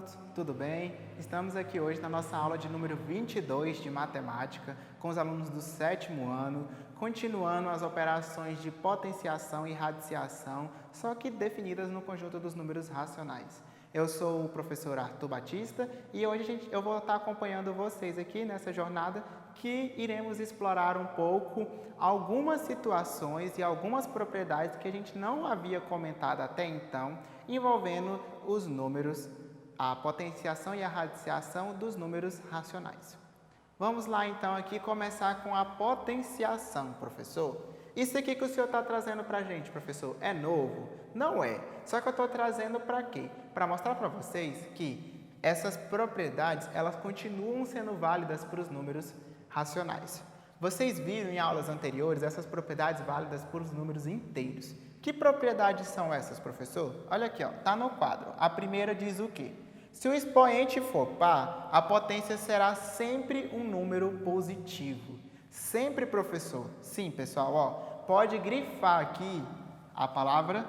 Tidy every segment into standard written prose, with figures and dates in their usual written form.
alunos, tudo bem? Estamos aqui hoje na nossa aula de número 22 de matemática com os alunos do 7º ano, continuando as operações de potenciação e radiciação, só que definidas no conjunto dos números racionais. Eu sou o professor Arthur Batista e hoje eu vou estar acompanhando vocês aqui nessa jornada que iremos explorar um pouco algumas situações e algumas propriedades que a gente não havia comentado até então, envolvendo os números, a potenciação e a radiciação dos números racionais. Vamos lá então aqui começar com a potenciação, professor. Isso aqui que o senhor está trazendo para a gente, professor, é novo? Não é. Só que eu estou trazendo para quê? Para mostrar para vocês que essas propriedades, elas continuam sendo válidas para os números racionais. Vocês viram em aulas anteriores essas propriedades válidas para os números inteiros. Que propriedades são essas, professor? Olha aqui, está no quadro. A primeira diz o quê? Se o expoente for par, a potência será sempre um número positivo. Sempre, professor? Sim, pessoal, pode grifar aqui a palavra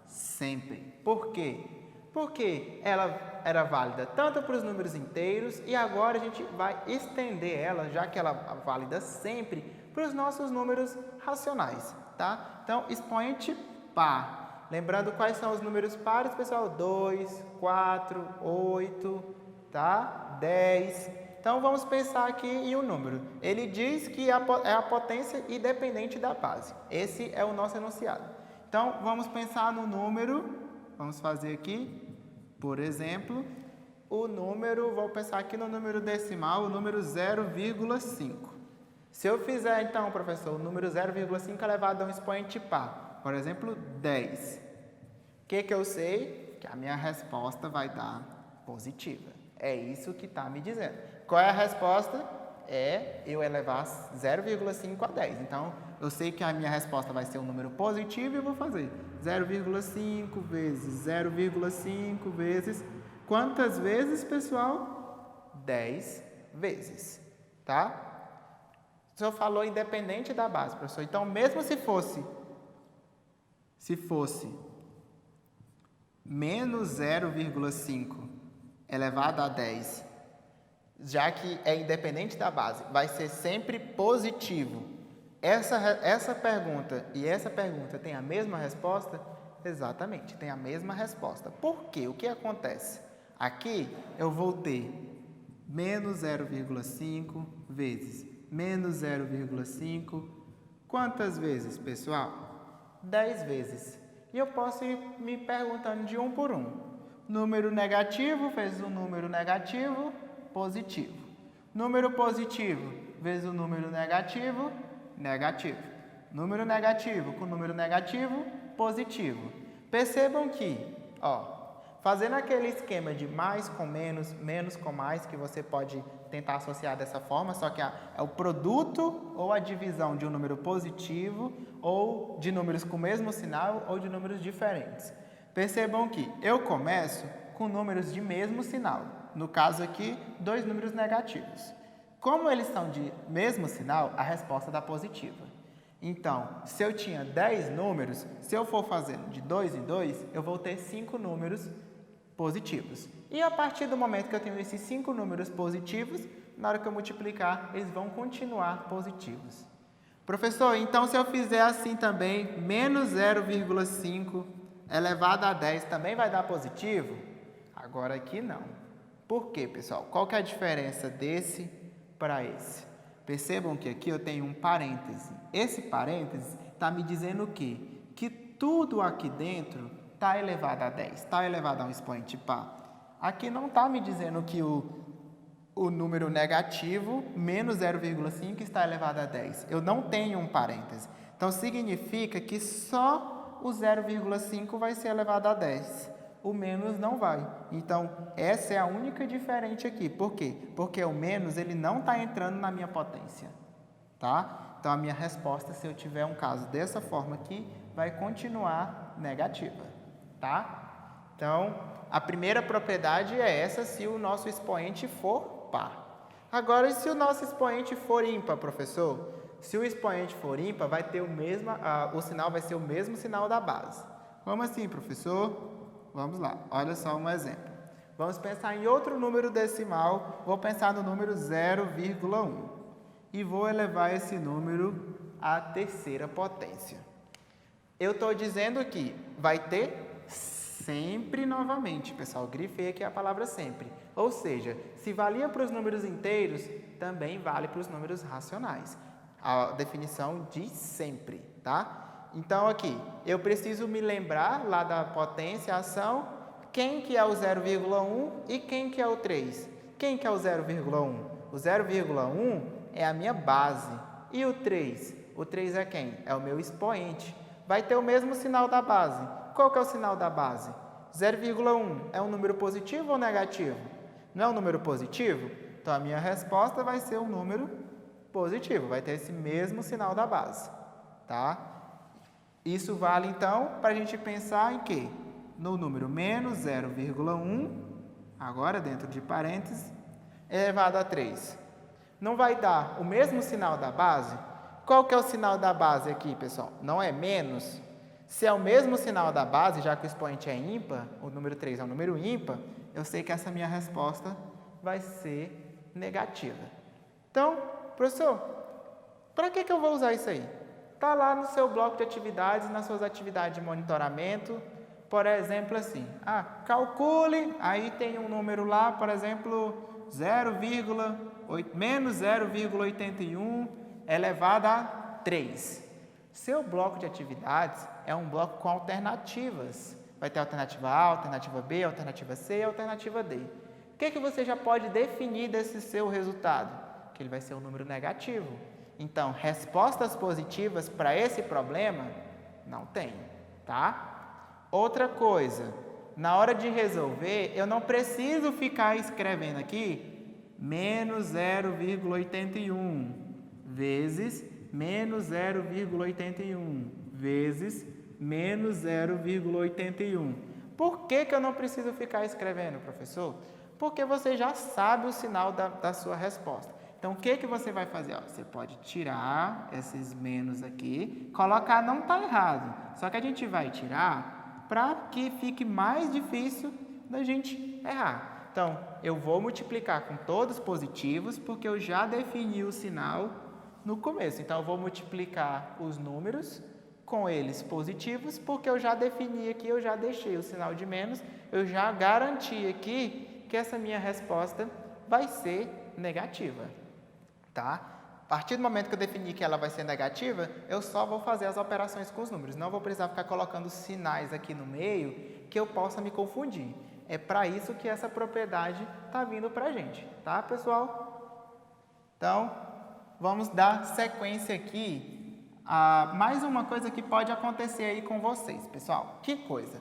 sempre. Por quê? Porque ela era válida tanto para os números inteiros e agora a gente vai estender ela, já que ela é válida sempre, para os nossos números racionais, tá? Então, expoente par. Lembrando quais são os números pares, pessoal? 2, 4, 8, tá? 10. Então, vamos pensar aqui em um número. Ele diz que é a potência independente da base. Esse é o nosso enunciado. Então, vamos pensar no número, vamos fazer aqui, por exemplo, o número, vou pensar aqui no número decimal, o número 0,5. Se eu fizer, então, professor, o número 0,5 elevado a um expoente par, por exemplo, 10. O que eu sei? Que a minha resposta vai dar positiva. É isso que está me dizendo. Qual é a resposta? É eu elevar 0,5 a 10. Então, eu sei que a minha resposta vai ser um número positivo e eu vou fazer 0,5 vezes 0,5 vezes... Quantas vezes, pessoal? 10 vezes, tá? O senhor falou independente da base, professor. Então, mesmo se fosse menos 0,5 elevado a 10, já que é independente da base, vai ser sempre positivo. Essa pergunta e essa pergunta tem a mesma resposta? Exatamente, tem a mesma resposta. Por quê? O que acontece? Aqui eu vou ter menos 0,5 vezes menos 0,5. Quantas vezes, pessoal? 10 vezes. E eu posso ir me perguntando de um por um. Número negativo vezes um número negativo, positivo. Número positivo vezes o número negativo, negativo. Número negativo com número negativo, positivo. Percebam que, fazendo aquele esquema de mais com menos, menos com mais, que você pode tentar associar dessa forma, só que é o produto ou a divisão de um número positivo ou de números com o mesmo sinal ou de números diferentes. Percebam que eu começo com números de mesmo sinal. No caso aqui, 2 números negativos. Como eles são de mesmo sinal, a resposta dá positiva. Então, se eu tinha 10 números, se eu for fazendo de 2 em 2, eu vou ter 5 números positivos. E a partir do momento que eu tenho esses 5 números positivos, na hora que eu multiplicar, eles vão continuar positivos. Professor, então se eu fizer assim também, menos 0,5 elevado a 10 também vai dar positivo? Agora aqui não. Por quê, pessoal? Qual que é a diferença desse para esse? Percebam que aqui eu tenho um parêntese. Esse parêntese está me dizendo o quê? Que tudo aqui dentro está elevado a 10, está elevado a um expoente par. Aqui não está me dizendo que o número negativo, menos 0,5, está elevado a 10. Eu não tenho um parêntese. Então, significa que só o 0,5 vai ser elevado a 10. O menos não vai. Então, essa é a única diferente aqui. Por quê? Porque o menos ele não está entrando na minha potência. Tá? Então, a minha resposta, se eu tiver um caso dessa forma aqui, vai continuar negativa. Tá? Então, a primeira propriedade é essa se o nosso expoente for par. Agora, e se o nosso expoente for ímpar, professor? Se o expoente for ímpar, vai ter o sinal vai ser o mesmo sinal da base. Como assim, professor? Vamos lá, olha só um exemplo. Vamos pensar em outro número decimal, vou pensar no número 0,1 e vou elevar esse número à terceira potência. Eu estou dizendo que vai ter sempre novamente, pessoal, grifei aqui a palavra sempre. Ou seja, se valia para os números inteiros, também vale para os números racionais. A definição diz sempre, tá? Então, aqui, eu preciso me lembrar lá da potência, ação, quem que é o 0,1 e quem que é o 3. Quem que é o 0,1? O 0,1 é a minha base. E o 3? O 3 é quem? É o meu expoente. Vai ter o mesmo sinal da base. Qual que é o sinal da base? 0,1 é um número positivo ou negativo? Não é um número positivo? Então, a minha resposta vai ser um número positivo. Vai ter esse mesmo sinal da base. Tá? Isso vale, então, para a gente pensar em quê? No número menos 0,1, agora dentro de parênteses, elevado a 3. Não vai dar o mesmo sinal da base? Qual que é o sinal da base aqui, pessoal? Não é menos? Se é o mesmo sinal da base, já que o expoente é ímpar, o número 3 é um número ímpar, eu sei que essa minha resposta vai ser negativa. Então, professor, para que eu vou usar isso aí? Está lá no seu bloco de atividades, nas suas atividades de monitoramento, por exemplo, assim, calcule, aí tem um número lá, por exemplo, menos 0,81 elevado a 3. Seu bloco de atividades é um bloco com alternativas. Vai ter alternativa A, alternativa B, alternativa C e alternativa D. O que você já pode definir desse seu resultado? Que ele vai ser um número negativo. Então, respostas positivas para esse problema não tem, tá? Outra coisa, na hora de resolver, eu não preciso ficar escrevendo aqui menos 0,81 vezes menos 0,81 vezes menos 0,81. Por que eu não preciso ficar escrevendo, professor? Porque você já sabe o sinal da sua resposta. Então, o que você vai fazer? Você pode tirar esses menos aqui, colocar não está errado, só que a gente vai tirar para que fique mais difícil da gente errar. Então, eu vou multiplicar com todos positivos, porque eu já defini o sinal no começo. Então, eu vou multiplicar os números com eles positivos, porque eu já defini aqui, eu já deixei o sinal de menos, eu já garanti aqui que essa minha resposta vai ser negativa, tá? A partir do momento que eu defini que ela vai ser negativa, eu só vou fazer as operações com os números, não vou precisar ficar colocando sinais aqui no meio que eu possa me confundir. É para isso que essa propriedade está vindo para a gente, tá, pessoal? Então, vamos dar sequência aqui a mais uma coisa que pode acontecer aí com vocês, pessoal. Que coisa?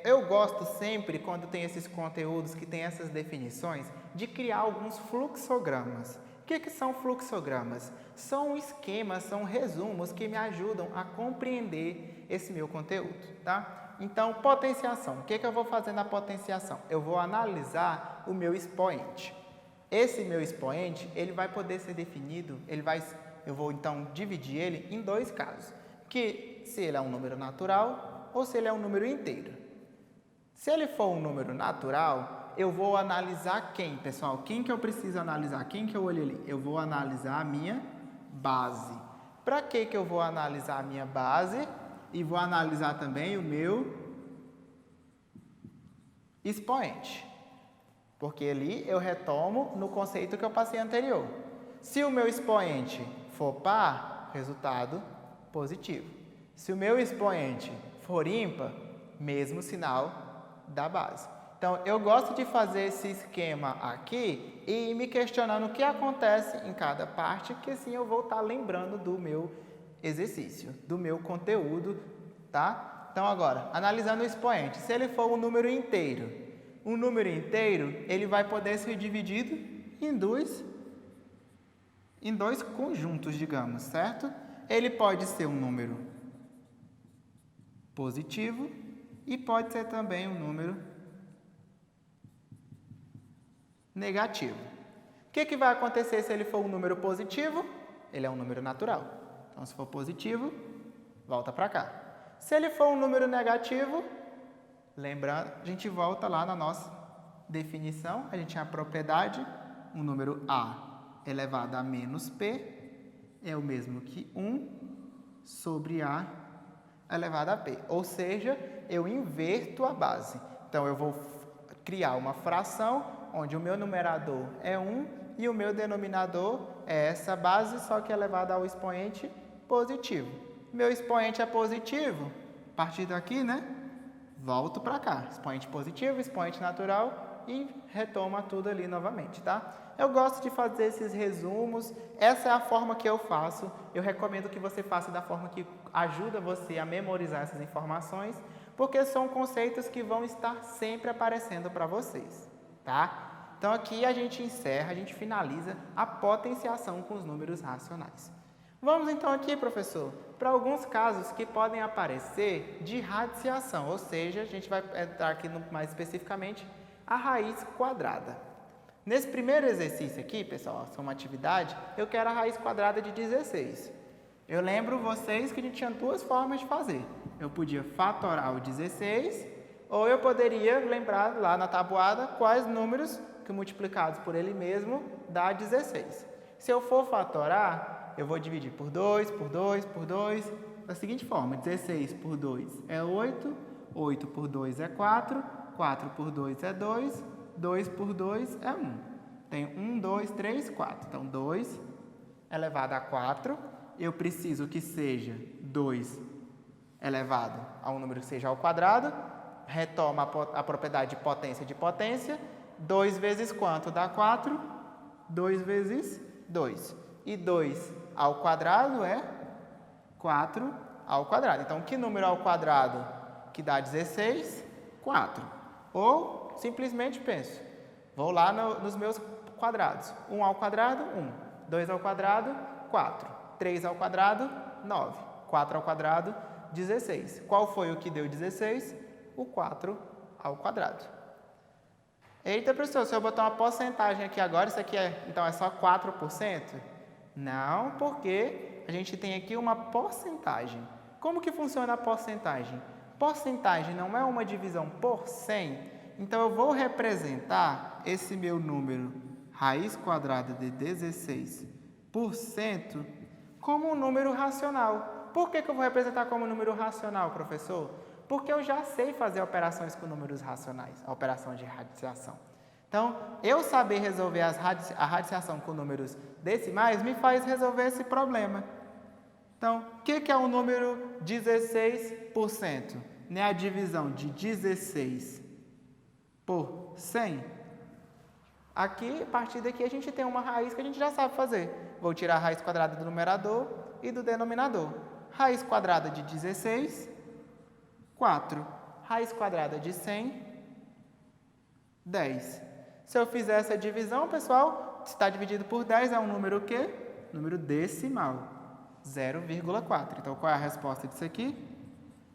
Eu gosto sempre, quando tem esses conteúdos que tem essas definições, de criar alguns fluxogramas. O que são fluxogramas? São esquemas, são resumos que me ajudam a compreender esse meu conteúdo, tá? Então, potenciação. O que eu vou fazer na potenciação? Eu vou analisar o meu expoente. Esse meu expoente, ele vai poder ser definido, eu vou então dividir ele em dois casos, que se ele é um número natural ou se ele é um número inteiro. Se ele for um número natural, eu vou analisar quem, pessoal? Quem que eu preciso analisar? Quem que eu olho ali? Eu vou analisar a minha base. Para que eu vou analisar a minha base? E vou analisar também o meu expoente. Porque ali eu retomo no conceito que eu passei anterior. Se o meu expoente for par, resultado positivo. Se o meu expoente for ímpar, mesmo sinal da base. Então, eu gosto de fazer esse esquema aqui e me questionando o que acontece em cada parte, que assim eu vou estar lembrando do meu exercício, do meu conteúdo, tá? Então, agora, analisando o expoente, se ele for um número inteiro, ele vai poder ser dividido em dois conjuntos, digamos, certo? Ele pode ser um número positivo e pode ser também um número negativo. O que vai acontecer se ele for um número positivo? Ele é um número natural. Então, se for positivo, volta para cá. Se ele for um número negativo, lembrando, a gente volta lá na nossa definição, a gente tinha a propriedade, o número A elevado a menos P é o mesmo que 1 sobre A elevado a P. Ou seja, eu inverto a base. Então, eu vou criar uma fração onde o meu numerador é 1 e o meu denominador é essa base, só que elevada ao expoente positivo. Meu expoente é positivo, a partir daqui, né? Volto para cá, expoente positivo, expoente natural e retoma tudo ali novamente, tá? Eu gosto de fazer esses resumos, essa é a forma que eu faço. Eu recomendo que você faça da forma que ajuda você a memorizar essas informações, porque são conceitos que vão estar sempre aparecendo para vocês, tá? Então aqui a gente encerra, a gente finaliza a potenciação com os números racionais. Vamos então aqui, professor, para alguns casos que podem aparecer de radiciação, ou seja, a gente vai entrar aqui mais especificamente a raiz quadrada. Nesse primeiro exercício aqui, pessoal, essa é uma atividade, eu quero a raiz quadrada de 16. Eu lembro vocês que a gente tinha duas formas de fazer. Eu podia fatorar o 16, ou eu poderia lembrar lá na tabuada quais números que multiplicados por ele mesmo dá 16. Se eu for fatorar, eu vou dividir por 2, por 2, por 2, da seguinte forma: 16 por 2 é 8, 8 por 2 é 4, 4 por 2 é 2, 2 por 2 é 1. Tem 1, 2, 3, 4. Então, 2 elevado a 4, eu preciso que seja 2 elevado a um número que seja ao quadrado, retoma a propriedade de potência, 2 vezes quanto dá 4? 2 vezes 2. E 2 ao quadrado é 4 ao quadrado. Então, que número ao quadrado que dá 16? 4. Ou, simplesmente penso, vou lá nos meus quadrados. 1 ao quadrado, 1. 2 ao quadrado, 4. 3 ao quadrado, 9. 4 ao quadrado, 16. Qual foi o que deu 16? O 4 ao quadrado. Eita, professor, se eu botar uma porcentagem aqui agora, isso aqui então é só 4%? Não, porque a gente tem aqui uma porcentagem. Como que funciona a porcentagem? Porcentagem não é uma divisão por 100, então eu vou representar esse meu número, raiz quadrada de 16%, como um número racional. Por que eu vou representar como número racional, professor? Porque eu já sei fazer operações com números racionais, a operação de radiciação. Então, eu saber resolver a radiciação com números decimais me faz resolver esse problema. Então, o que é o número 16%? Né, a divisão de 16 por 100. Aqui, a partir daqui, a gente tem uma raiz que a gente já sabe fazer. Vou tirar a raiz quadrada do numerador e do denominador. Raiz quadrada de 16, 4. Raiz quadrada de 100, 10. Se eu fizer essa divisão, pessoal, se está dividido por 10 é um número o quê? Número decimal. 0,4. Então, qual é a resposta disso aqui?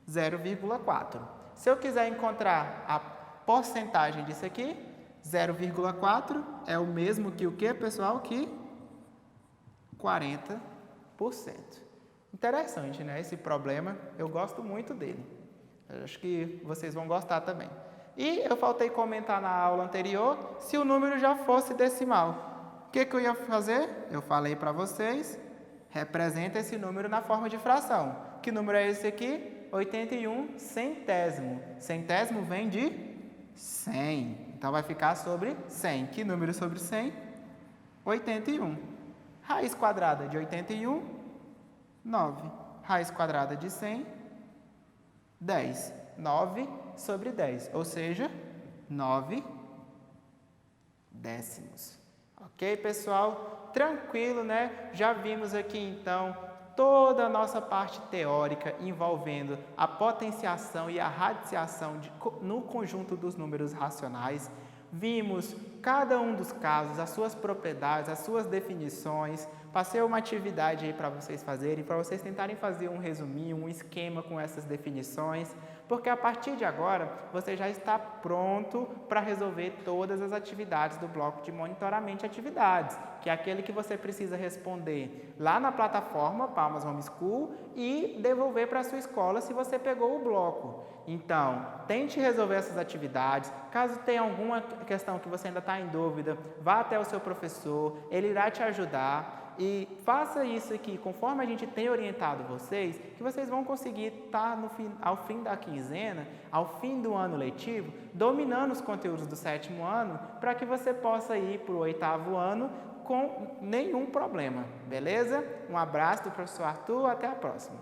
0,4. Se eu quiser encontrar a porcentagem disso aqui, 0,4 é o mesmo que o quê, pessoal? Que 40%. Interessante, né? Esse problema, eu gosto muito dele. Eu acho que vocês vão gostar também. E eu faltei comentar na aula anterior, se o número já fosse decimal. O que eu ia fazer? Eu falei para vocês, representa esse número na forma de fração. Que número é esse aqui? 81 centésimo. Centésimo vem de 100. Então, vai ficar sobre 100. Que número sobre 100? 81. Raiz quadrada de 81, 9. Raiz quadrada de 100, 10. 9 sobre 10, ou seja, 9 décimos. Ok, pessoal? Tranquilo, né? Já vimos aqui, então, toda a nossa parte teórica envolvendo a potenciação e a radiciação no conjunto dos números racionais. Vimos cada um dos casos, as suas propriedades, as suas definições. Passei uma atividade aí para vocês fazerem, para vocês tentarem fazer um resuminho, um esquema com essas definições, porque a partir de agora você já está pronto para resolver todas as atividades do bloco de monitoramento de atividades, que é aquele que você precisa responder lá na plataforma Palmas Homeschool e devolver para a sua escola se você pegou o bloco. Então, tente resolver essas atividades. Caso tenha alguma questão que você ainda está em dúvida, vá até o seu professor, ele irá te ajudar. E faça isso aqui, conforme a gente tem orientado vocês, que vocês vão conseguir estar ao fim da quinzena, ao fim do ano letivo, dominando os conteúdos do 7º ano, para que você possa ir para o 8º ano com nenhum problema, beleza? Um abraço do professor Arthur, até a próxima.